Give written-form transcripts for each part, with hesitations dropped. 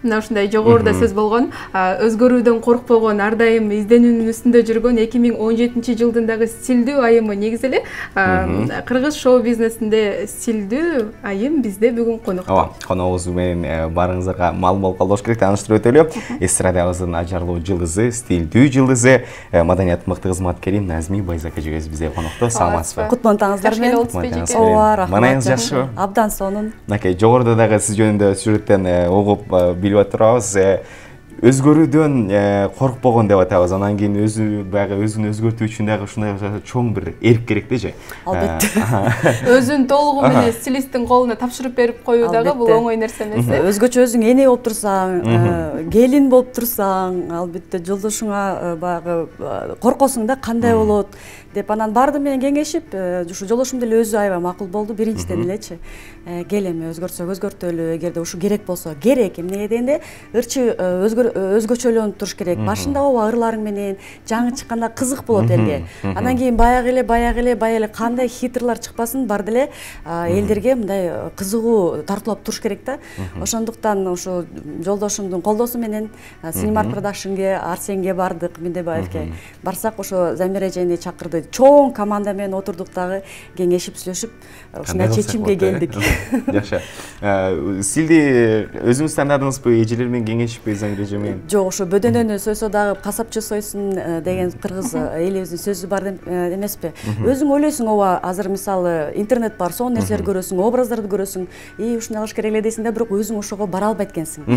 Мына ушундай жогоруда сөз болгон, өзгөрүүдөн коркпогон, ар дайым изденүүнүн үстүндө жүргөн 2017 жылдагы стилдүү айымы негизи эле кыргыз шоу бизнесинде стилдүү айым бизде бүгүн конокто. Ооба, коногубуз менен барыңыздарга маалым болуп калыш керек. Тааныштырып өтөлү. Эстрадабыздын ажарлуу жылдызы, стилдүү жылдызы, маданият мыкты кызматкери Назми Байзак эжебиз бизде конокто. Саламатсызбы? Кутман таңыздар менен. Ооба, рахмат. Манайыңыз жакшыбы? Абдан сонун. Накей, жогоруда дагы сиз жөнүндө сюжеттен угуп билип отурабыз. Өзгөрүүдөн коркпогон деп атабыз. Анан кийин өзүн өзгөртүү үчүн дагы ушундай чоң бир эрк керек дежи. Албетте. Өзүн толугу менен стилисттин колуна тапшырып берип коюу дагы бул оңой нерсе эмес. Өзгөчө өзүң эне болуп турсаң, келин болуп турсаң, албетте жолдошуңа баягы коркосуң да кандай болот деп анан барды менен кеңешип, ушу жолдошум деле өзү аябай макул болду. Биринчиден элечи, кел эми өзгөртсөк өзгөртөлү, эгерде ушу керек болсо керек. Эмнеге дегенде ырчы өзгөчөлөнүп туруш керек. Башында ооба ырларың менен жаңы чыкканда кызык болот элге. Анан кийин баягы эле кандай хитрлар чыкпасын бар деле элдерге мындай кызыгуу тартуулап туруш керек да. Ошондуктан ушу жолдошумдун колдоосу менен Cinemark Production'ге, Арсенге бардык, Мендебаевке. Барсак ошо Замир эжени чакырды. Чоң команда менен отурдук дагы, кеңешип, сүйлөшүп, ушундай чечимге келдик. Жакшы. Стилди өзүңүз тандадыңызбы, эжелер менен кеңешиппи, Замир эже менен? Жок, ошо бөдөнөнү сойсо дагы касапчы сойсун деген кыргыз элибиздин сөзү бар эмеспи? Өзүң ойлойсуң, ооба, азыр мисалы интернет бар, сонун нерселер көрөсүң, образдарды көрөсүң, ушундай кылыш керек эле дейсиң да, бирок өзүң ошого бара албайт экенсиң.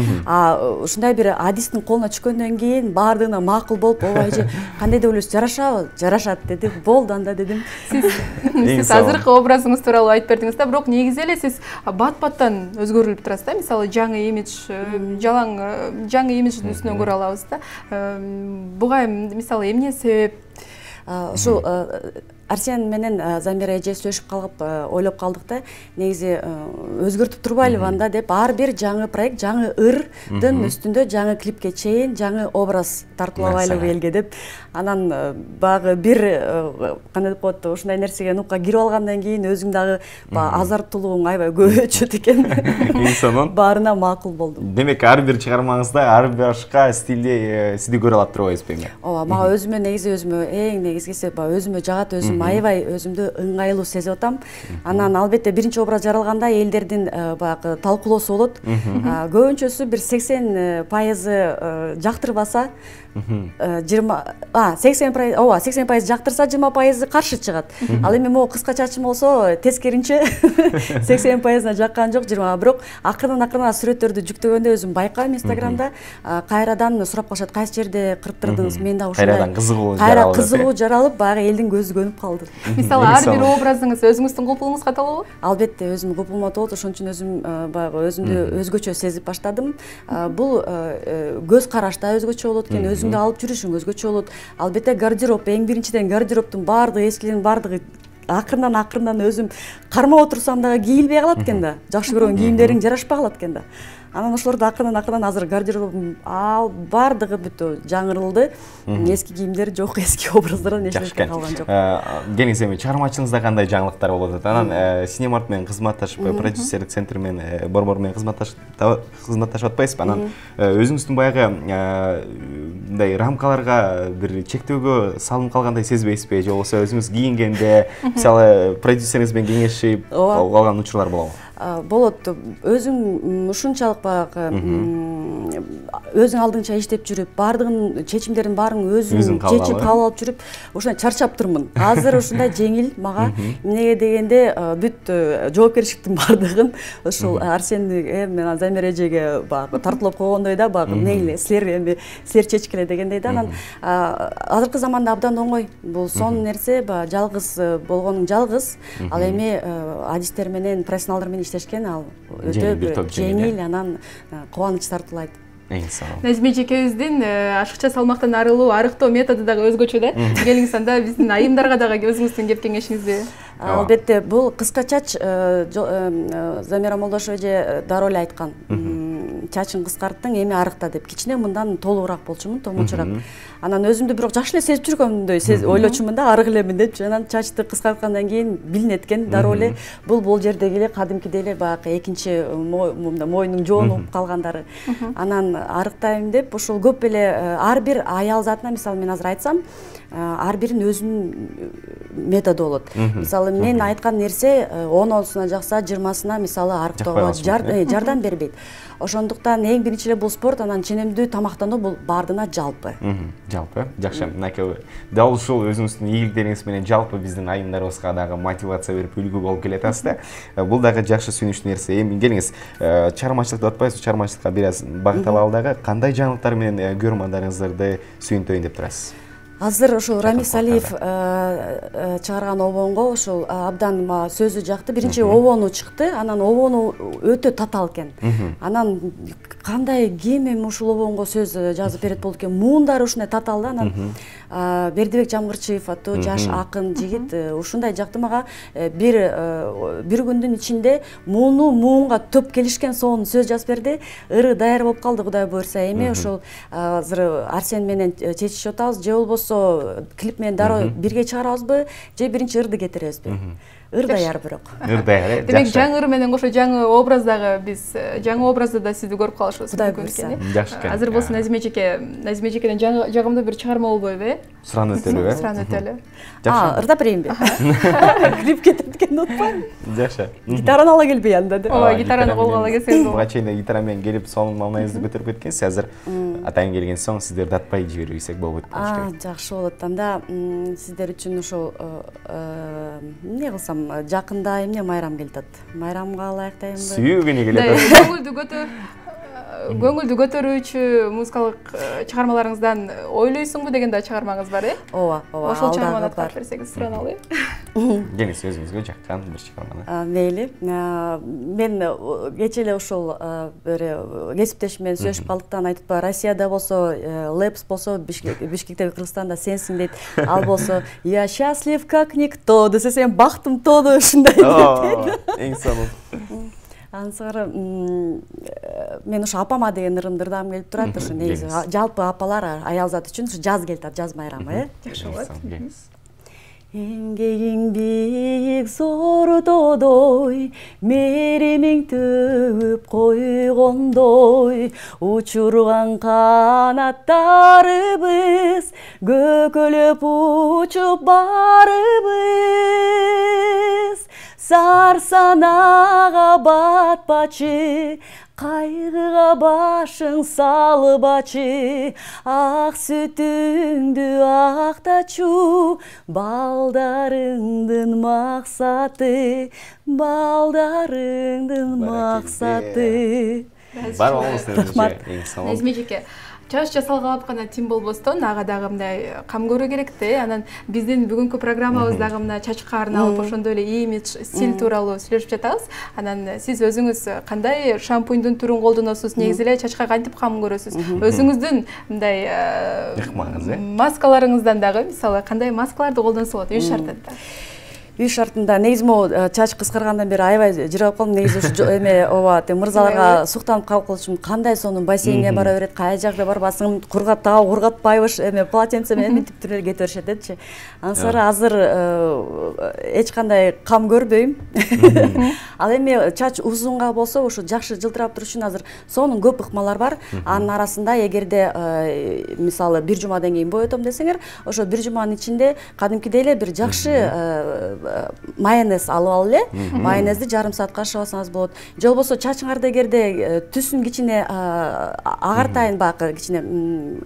Ушундай бир адистин колуна түшкөндөн кийин баардыгына макул болуп, ооба эже кандай деп ойлойсуз, жарашабы? Жарашат деди. Болду анда дедим. Сиз азыркы образыңыз тууралуу айтып бердиңиз да, бирок негизи эле сиз бат-баттан өзгөрүлүп турасыз да. Мисалы жаңы имидж, жаңы имидждин үстүнөн көрө алабыз да. Буга мисалы эмне себеп? Ушу Арсен менен Замира эже сүйлөшүп калып ойлоп калдык да, негизи өзгөртүп турбайлыбы анда деп, ар бир жаңы проект, жаңы ырдын үстүндө жаңы клипке чейин жаңы образ тартуулабайлыбы элге деп. Анан багы бир кандай деп коет, ушундай нерсеге нукка кирип алгандан кийин өзүң дагы азартылууң аябай көбөйчүт экен. Баарына макул болдум. Демек, ар бир чыгармаңызда ар башка стилде сизди көрө алып турбайсызбы эми? Ооба, мага өзүмө негизи эң негизгиси өзүмө жагат, өзүм аябай өзүмдү ыңгайлуу сезип атам. Анан албетте биринчи образ жаралганда элдердин баягы талкуулоосу болот. Көбүнчөсү бир 80% жактырбаса, 80% жактырса, 20% каршы чыгат. Ал эми могу кыска чачым болсо тескеринче 80%на жаккан жок, 20%. Бирок акырын сүрөттөрдү жүктөгөндө өзүм байкайм Инстаграмда, кайрадан сурап калышат, кайсы жерде кырттырдыңыз, мен да ушундай кызыгуу жаралып, баягы элдин көзү көнүп калды. Мисалы ар бир образыңыз өзүңүздүн купулуңузга каталабы? Албетте, өзүм купулума болот, ошон үчүн өзүм баягы өзүмдү өзгөчө сезип баштадым. Бул көз карашта өзгөчө болот экен, өзүңдү алып жүрүшүң өзгөчө болот. Албетте гардероб, эң биринчиден гардеробдун баардыгы, эскилердин баардыгы акырындан өзүм кармап отурсам дагы кийилбей калат экен да. Жакшы көргөн кийимдериң жарашпай калат экен да. Анан ошолорду акырындан азыр гардеробум баардыгы бүтө жаңырылды. Эски кийимдер жок, эски образдардан эч нерсе калган жок. Кеңиз эми чыгармачылыгыңызда кандай жаңылыктар болуп атат? Анан Cinemark менен кызматташып, продюсерлик центр менен, борбор менен кызматташып атпайсызбы? Анан өзүңүздүн баягы мындай рамкаларга бир чектөөгө салынып калгандай сезбейсизби? Же болбосо өзүңүз кийингенде, мисалы продюсериңиз менен кеңешип калган учурлар болобу? Болот. Өзүң ушунчалык баягы өзүң алдыңча иштеп жүрүп, баардыгын чечимдердин баарын өзүң чечип кабыл алып жүрүп, ушундай чарчап турмун. Азыр ушундай жеңил мага. Эмнеге дегенде бүт жоопкерчиликтин баардыгын ушул Арсенге менен Замир эжеге баягы тартуулап койгондой да, баягы мейли силер чечкиле дегендей да. Анан азыркы заманда абдан оңой. Бул сонун нерсе, жалгыз болгонуң жалгыз. Ал эми адистер менен, профессионалдар менен иштешкен, ал өтө жеңил, анан кубаныч тартуулайт. Назми эжекебиздин ашыкча салмактан арылуу, арыктоо методу дагы өзгөчө да. Келиңиз анда биздин айымдарга дагы өзүңүздүн кеп кеңешиңизди. Албетте, бул кыска чач Замира Молдошева эже дароо эле айткан. Чачың кыскарттың, эми арыкта деп. Кичине мындан толугураак болчумун, томочураак. анан өзүмдү бирок жакшы эле сезип жүргөндөй ойлочумун да, арык элемин депчи. Анан чачты кыскарткандан кийин билинет экен дароо эле бул жердеги эле кадимкидей эле баягы экинчи мойнуң жоонуп калгандары. Анан арыктайм деп ошол көп эле ар бир аял затына, мисалы мен азыр айтсам, ар биринин өзүнүн методу болот. Мисалы мен айткан нерсе 10-осуна жакса, 20-сына мисалы арыктоого жардам бербейт. Ошондуктан эң биринчи эле бул спорт, анан ченемдүү тамактануу бул бардына жалпы. Жалпы, жакшы. Мынакей дал ушул өзүңүздүн ийгиликтериңиз менен жалпы биздин айымдарыбызга дагы мотивация берип үлгү болуп келатасыз да. Бул дагы жакшы сүйүнүчтүү нерсе. Эми келиңиз, чыгармачылыкты атпайсыз, чыгармачылыкка бир аз багыт алалы дагы. Кандай жаңылыктар менен көрөрмандарыңыздарды сүйүнтөйүн деп турасыз? Азыр ошол Рамис Алиев чыгарган обонго ошол абдан сөзү жакты. Биринчи обону чыкты, анан обону өтө татаал экен. Анан кандай ким эми ушул обонго сөз жазып берет болду экен, муундары ушундай татаал да. Анан Бердибек Жамгырчиев аттуу жаш акын жигит ушундай жакты мага бир күндүн ичинде муунга төп келишкен сонун сөз жазып берди. Ыры даяр болуп калды, Кудай буйрса. Эми ошол азыр Арсен менен чечишип атабыз, же болбосо клип менен дароо бирге чыгарабызбы, же биринчи ырды кетиребизби? Ыр даяр бирок. Ыр даяр. Демек жаңы ыр менен кошо жаңы образдагы биз жаңы образда да сизди көрүп калышыбыз мүмкүн экен. Жакшы экен. Азыр болсо Назиме эжекеден жагымдуу бир чыгарма болбойбу, Суранып өтөлү, Суранып өтөлү. Ырдап берейинби? Клип кетирдикенди унутпайм. Жакшы. Гитараны ала келбей анда деп. Ооба, гитараны колго ала келсеңиз болот. Буга чейин гитара менен келип, сонун маанайыңызды көтөрүп кеткенсиз. Азыр атайын келген соң сиздер датпай жибербесек болбойт болуш керек. Жакшы болот. Анда сиздер үчүн ошол эмне кылсам, жакында эмне майрам келатат. Майрамга ылайыктаймбы? Сүйүүгүнү келатат. Көңүлдү көтөрүүчү музыкалык чыгармаларыңыздан ойлойсуңбу деген да чыгармаңыз бар, Ооба, ошол чыгарманы аткарып берсеңиз сураналы. Келиңиз, өзүңүзгө жаккан бир чыгарманы. Мейли. Мен кечээ эле ошол бир кесиптешим менен сүйлөшүп калдыктан айтып, Россияда болсо Лепс болсо, Бишкектеги Кыргызстанда сенсиң дейт. Ал болсо я счастлив как никто десе, сен бактым тоду ушундай дейт. Эң сонун. Ансары мен ушу апама деген ырымды ырдагым келип турат. Ушу негизи жалпы апалар аял зат үчүн ушу жаз келатат, жаз майрамы, Жакшы болот. Эмгегиң бийик зор додой, меремиң төгүп койгондой, учурган канаттарыбыз, көкөлөп учуп барыбыз. Сарсанага батпачы, кайгыга башың салбачы, ак сүтүңдү актачу, балдарыңдын максаты, балдарыңдын максаты. Бар болуңуз, Назиме эжеке, чач жасалгалап гана тим болбостон ага дагы мындай кам көрүү керек да. Анан биздин бүгүнкү программабыз дагы мына чачка арналып ошондой эле имидж, стиль тууралуу сүйлөшүп жатабыз. Анан сиз өзүңүз кандай шампуньдун түрүн колдоносуз? Негизи эле чачка кантип кам көрөсүз? Өзүңүздүн мындай маскаларыңыздан дагы, мисалы, кандай маскаларды колдонсо болот үй шартында? Үй шартында негизи могу чач кыскаргандан бери аябай жыргап калдым. Негизи ушу эме ооба, мырзаларга суктанып калып калышым, кандай сонун бассейнге бара берет, кай жакта барбасың, кургатпайбыш, эме полотенце менен мынтип туруп кетип беришет депчи. Ансары азыр эч кандай кам көрбөйм. Ал эми чач узунга болсо, ушу жакшы жылтырап туруш үчүн азыр сонун көп ыкмалар бар. Анын арасында эгерде мисалы бир жумадан кийин боетом десеңер, ошо бир жуманын ичинде кадимкидей эле бир жакшы майонез алып ал эле, майонезди жарым саатка ашабасаңыз болот. Же болбосо чачыңарды эгерде түсүн кичине агартайын, бакы кичине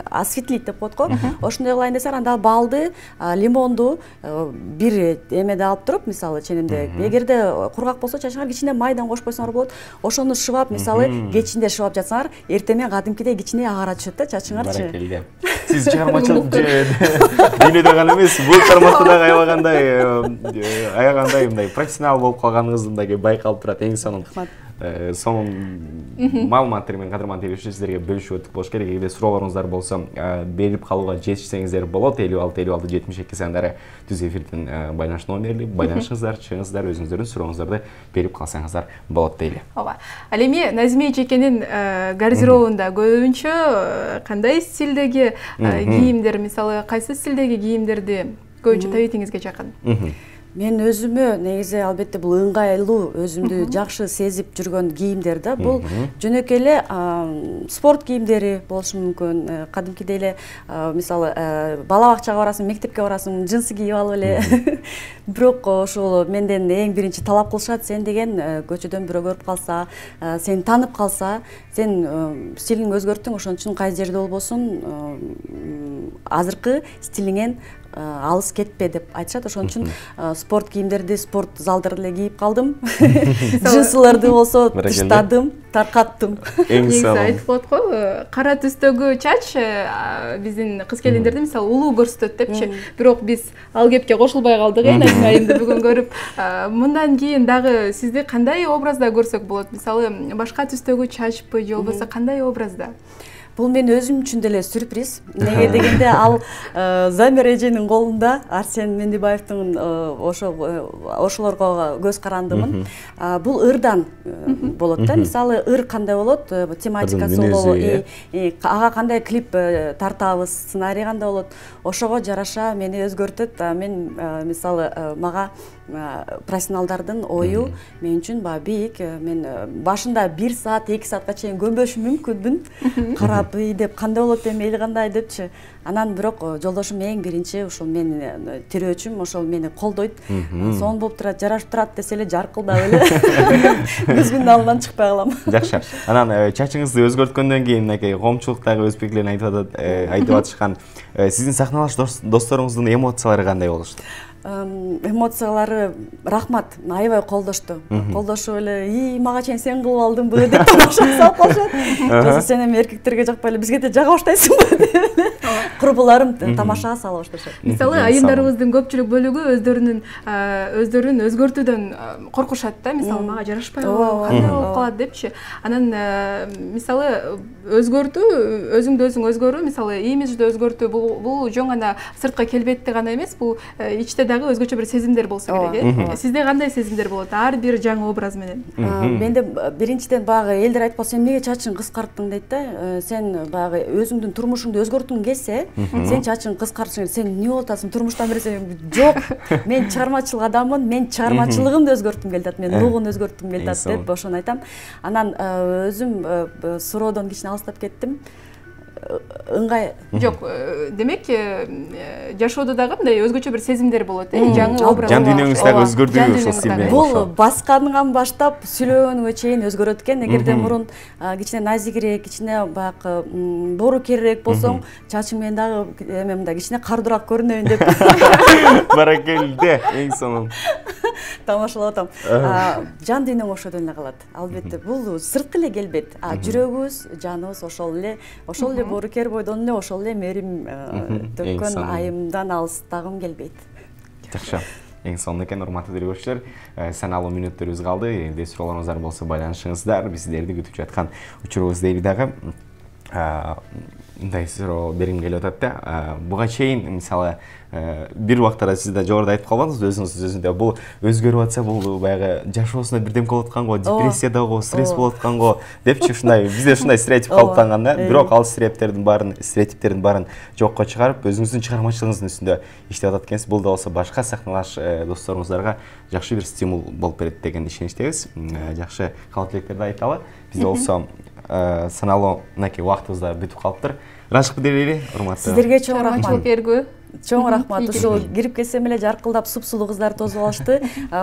осветлить деп коет го. Ошондой кылайын десең, анда балды, лимонду бир эмеде алып туруп, мисалы ченемде, эгерде кургак болсо чачыңар кичине майдан кошпойсоңор болот. Ошону шыбап, мисалы кечинде шыбап жатсаңар, эртең кадимкидей кичине агара түшөт да чачыңарчы. Баракелде. Сиз чыгармачылык дүйнөдө гана эмес, бул тармакта дагы аябагандай мындай профессионал болуп калганыңызды мындай байкалып турат. Эң сонун. сонун маалыматтар менен кадырман тейлөөчү сиздерге бөлүшүп өттүк болуш керек. Эгерде суроолоруңуздар болсо берип калууга жетишсеңиздер болот. 56-56-72 сандары түз эфирдин байланыш номери. Байланышыңыздар, чыгыңыздар, өзүңүздөрдүн сурооңуздарды берип калсаңыздар болот дейли. Ооба. Ал эми Назиме эжекенин гардеробунда көбүнчө кандай стилдеги кийимдер, мисалы кайсы стилдеги кийимдерди көбүнчө табитиңизге жакын? Мен өзүмө негизи албетте бул ыңгайлуу, өзүмдү жакшы сезип жүргөн кийимдер да. Бул жөнөкөй эле спорт кийимдери болушу мүмкүн. Кадимкидей эле мисалы бала бакчага барасың, мектепке барасың, джинсы кийип алып эле. Бирок ошол менден эң биринчи талап кылышат, сен деген көчөдөн бирөө көрүп калса, сени таанып калса, сен стилиңди өзгөрттүң, ошон үчүн кайсы жерде болбосун азыркы стилиңен алыс кетпе деп айтышат. Ошон үчүн спорт кийимдерди спорт залдарда эле кийип калдым. Джинсыларды болсо тыштадым, таркаттым. Негизи айтып коет го, кара түстөгү чач биздин кыз келиндерди мисалы улуу көрсөтөт депчи. Бирок биз ал кепке кошулбай калдык, Назиме айымды бүгүн көрүп. Мындан кийин дагы сизди кандай образда көрсөк болот? Мисалы башка түстөгү чачпы же болбосо кандай образда? Бул мен өзүм үчүн деле сюрприз. Неге дегенде ал Замира эженин колунда, Арсен Мендибаевдин ошолорго көз карандымын. Бул ырдан болот да. Мисалы ыр кандай болот, тематикасы болобу, ага кандай клип тартабыз, сценарий кандай болот, ошого жараша мени өзгөртөт. Мен мисалы мага профессионалдардын ою мен үчүн бийик. Мен башында 1 саат, 2 саатка чейин көнбөшүм мүмкүнмүн. Карап деп кандай болот эми, эли кандай депчи. Анан бирок жолдошум эң биринчи ошол менин тирөөчүм, ошол мени колдойт. Сонун болуп турат, жарашып турат десе эле жаркылдап эле көзүмдүн алдынан чыкпай калам. Жакшы. Анан чачыңызды өзгөрткөндөн кийин мынакей коомчулуктагы өз пикирлерин айтып атышкан. Сиздин сахналаш досторуңуздун эмоциялары кандай болушту? Эмоциялары рахмат, аябай колдошту. Колдошуп эле, мага чейин сен кылып алдыңбы деп тамаша салып калышат. Жоксо сен эми эркектерге жакпай эле бизге да жага баштайсыңбы деп курбуларым тамаша сала башташат. Мисалы айымдарыбыздын көпчүлүк бөлүгү өздөрүн өзгөртүүдөн коркушат да. Мисалы мага жарашпай калат, кандай болуп калат депчи. Анан мисалы өзгөртүү, өзүңдү өзүң өзгөрүү, мисалы имиджди өзгөртүү бул жөн гана сыртка келбетти гана эмес, бул ичте дагы өзгөчө бир сезимдер болсо керек. Сизде кандай сезимдер болот ар бир жаңы образ менен? Менде биринчиден багы элдер айтып калса, сен эмнеге чачың кыскарттың дейт да. Сен багы өзүңдүн турмушуңду өзгөрткүң келсе, сен чачың кыскартсаң, сен эмне болуп атасың турмуштан берсең, жок, мен чыгармачылык адаммын, мен чыгармачылыгымды өзгөрткүм келет, мен нугун өзгөрткүм келет деп ошону айтам. Анан өзүм суроодон кичине алыстап кеттим. Ыңгай жок, демек жашоодо дагы мындай өзгөчө бир сезимдер болот, жаңы образ. Жан дүйнөңүз дагы өзгөрдү ошол стил менен. Бул баскандан баштап сүйлөгөнгө чейин өзгөрөт экен. Эгерде мурун кичине назигирээк, кичине баягы боорукерирээк болсоң, чачың менен дагы эме мындай кичине кардуураак көрүнөйүн деп. Баракелде, эң сонун. Тамашалап атам. Жан дүйнөң ошодон эле калат. Албетте, бул сырткы эле келбет. Жүрөгүбүз, жаныбыз ошол эле боорукер бойдон эле ошол эле мээрим төккөн айымдан алыстагым келбейт. Жакшы. Эң сонун экен, урматтуу көрүүчүлөр. Саналуу мүнөттөрүбүз калды. Эгерде суроолоруңуздар болсо байланышыңыздар. Биз сиздерди күтүп жаткан учурубуз дейли дагы. Мындай суроо бергим келип атат да. Буга чейин мисалы бир убактарда сиз да жогоруда айтып калгансыз өзүңүздө, бул өзгөрүп атса, бул баягы жашоосуна бирдемке болуп атканго, депрессиядагы, стресс болуп атканго депчи, ушундай бизде ушундай стереотип калыптанган да. Бирок ал стереотиптердин баарын жокко чыгарып, өзүңүздүн чыгармачылыгыңыздын үстүндө иштеп атат экенсиз. Бул да болсо башка сахналаш досторуңуздарга жакшы бир стимул болуп берет деген ишеничтебиз. Жакшы каалоо тилектерди айталы. Биз болсо саналуу мынакей убактыбыз да бүтүп калыптыр. Ырашып делели, урматтуу. Сиздерге чоң рахмат. Эргүү. Чоң рахмат. Ушул кирип келсем эле жаркылдап супсулуу кыздар тосуп алышты.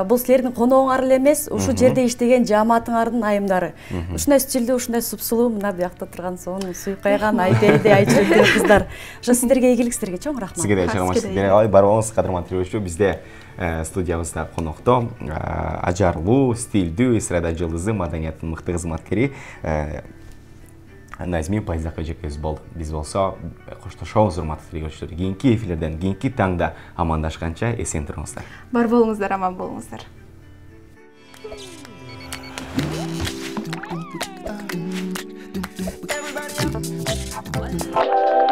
Бул силердин конооңар эле эмес, ушул жерде иштеген жааматыңардын айымдары. Ушундай стилдүү, ушундай супсулуу, мына буякта турган сонун суйкайган айпелдей, айчилектүү кыздар. Ошо сиздерге ийгилик, сиздерге чоң рахмат. Сизге да чыгармачылык бере алай, бар болуңуз, кадырман тирөөчү. Бизде студиябызда конокто ажарлуу, стилдүү, эстрада жылдызы, маданияттын мыкты кызматкери Назиме Байзак эжекебиз болду. Биз болсо коштошобуз, урматтуу тирөөчүлөр. Кийинки эфирлерден, кийинки таңда амандашканча эсен туруңуздар. Бар болуңуздар, аман болуңуздар. болсун.